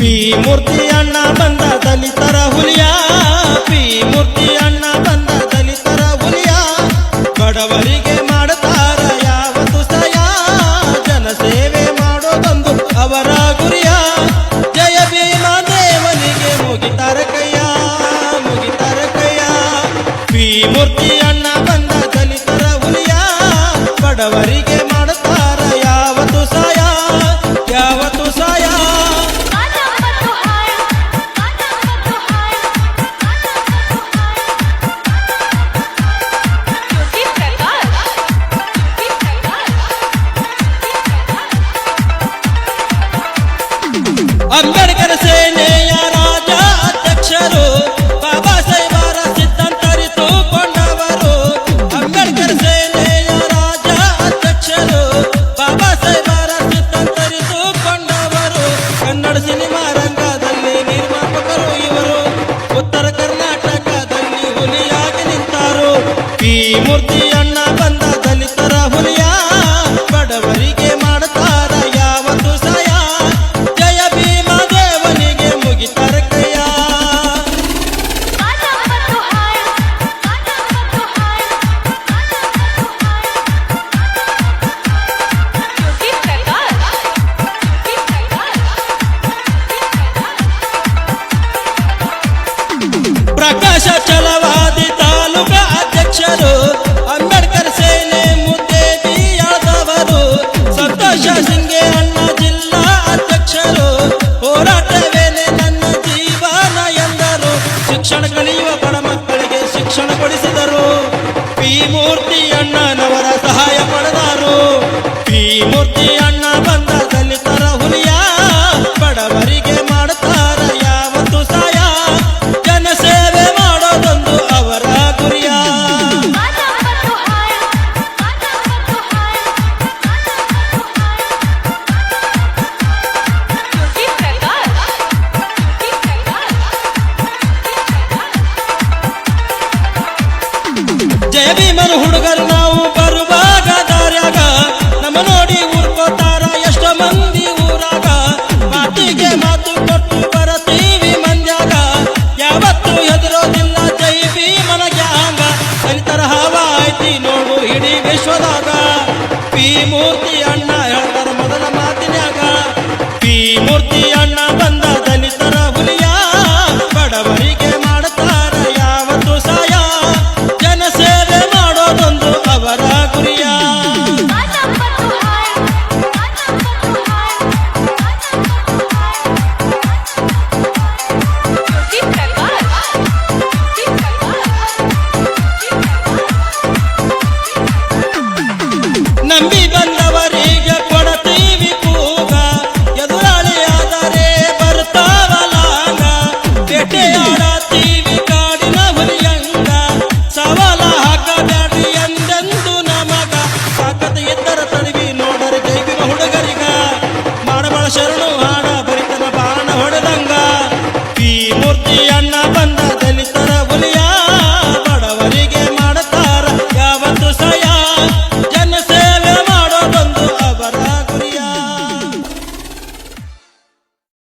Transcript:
P ಮೂರ್ತಿ ಅಣ್ಣ ಬಂದ ದಲಿತರ ಹುಲಿಯ, ಪಿ ಮೂರ್ತಿ ಅಣ್ಣ ಬಂದ ದಲಿತರ ಹುಲಿಯ, ಬಡವರಿಗೆ ಮಾಡುತ್ತಾರ ಯಾವತ್ತು ಸಯ, ಜನಸೇವೆ ಮಾಡೋದೊಂದು ಅವರ ಗುರಿಯ, ಜಯ ಭೀಮ ದೇವನಿಗೆ ಮುಗಿತಾರ ಕೈಯ, ಮುಗಿತಾರ ಕೈಯ. ಪಿ ಮೂರ್ತಿ ಅಣ್ಣ ಬಂದ ದಲಿತರ ಹುಲಿಯ, ಬಡವರಿಗೆ ಮಾಡುತ್ತಾರ ಯಾವತ್ತು ಸಯ, ಯಾವತ್ತು ಸಯ. ಅಂಬೇಡ್ಕರ್ ಸೇನೆಯ ರಾಜ ಅಧ್ಯಕ್ಷರು, ಬಾಬಾ ಸಾಹೇಬರ ಸಿದ್ಧಾಂತರಿತುಕೊಂಡವರು. ಅಂಬೇಡ್ಕರ್ ಸೇನೆಯ ರಾಜ ಅಧ್ಯಕ್ಷರು, ಬಾಬಾ ಸಾಹೇಬರ ಸಿದ್ಧಾಂತರಿತುಕೊಂಡವರು. ಕನ್ನಡ ಸಿನಿಮಾ ರಂಗದಲ್ಲಿ ನಿರ್ಮಾಪಕರು ಇವರು, ಉತ್ತರ ಕರ್ನಾಟಕದಲ್ಲಿ ಹುಲಿಯಾಗಿ ನಿಂತಾರು. ಪಿ ಮೂರ್ತಿ ಅಣ್ಣ ಬಂದ ದಲಿತರ ಹುಲಿಯ, ಬಡವರಿಗೆ ಮಾಡುತ್ತಾರ ಯಾವತ್ತು ಸಯ, ಜಯ ಭೀಮ ದೇವನಿಗೆ ಮುಗಿತಾರ ಕೈಯ. ಪ್ರಕಾಶ ಛಲವಾದಿ ತಾಲೂಕಾ ಅಧ್ಯಕ್ಷರು, ಅಂಬೇಡ್ಕರ್ ಸೇನೆ ಮುದ್ದೇಬಿಯಾದವರು. ಸಂತೋಷ ಸಿಂಗೆ ಅಣ್ಣ ಜಿಲ್ಲಾ ಅಧ್ಯಕ್ಷರು, ಹೋರಾಟವೇನೆ ನನ್ನ ಜೀವನ ಎಂದರು. ಶಿಕ್ಷಣ ಕಲಿಯುವ ಬಡ ಮಕ್ಕಳಿಗೆ ಶಿಕ್ಷಣ ಕೊಡಿಸಿದರು. ಪಿ ಮೂರ್ತಿ ಅಣ್ಣನವರ ಸಹಾಯ ಪಡೆದರು. ಪಿ ಮೂರ್ತಿ ಅಣ್ಣ ಬಂದ ದಲಿತರ ಹುಲಿಯ, ಬಡವರಿಗೆ ಮಾಡುತ್ತಾರ ಯಾವತ್ತು ಸಹಾಯ, ಜನಸೇವೆ ಮಾಡೋದೊಂದು ಅವರ ಗುರಿಯ. ಜಯ ಭೀಮನ ಹುಡುಗರು ನಾವು ಬರುವಾಗ ದಾರ್ಯಾಗ, ನಮ್ಮ ನೋಡಿ ಊರ್ಕೋತಾರ ಎಷ್ಟೋ ಮಂದಿ ಊರಾಗ. ಮಾತಿಗೆ ಮಾತು ಕೊಟ್ಟು ಬರತೀವಿ ಮಂದ್ಯಾಗ, ಯಾವತ್ತು ಹೆದರೋದಿಲ್ಲ ಜೈ ಭೀಮನ ಗ್ಯಾಂಗ. ದಲಿತರ ಹವಾ ಐತಿ ನೋಡು ಇಡೀ ವಿಶ್ವದಾಗ, ಪಿ ಮೂರ್ತಿ ಅಣ್ಣ ಹೇಳ್ತಾರ ಮೊದಲ ಮಾತಿನ್ಯಾಗ. ಪಿ ಮೂರ್ತಿ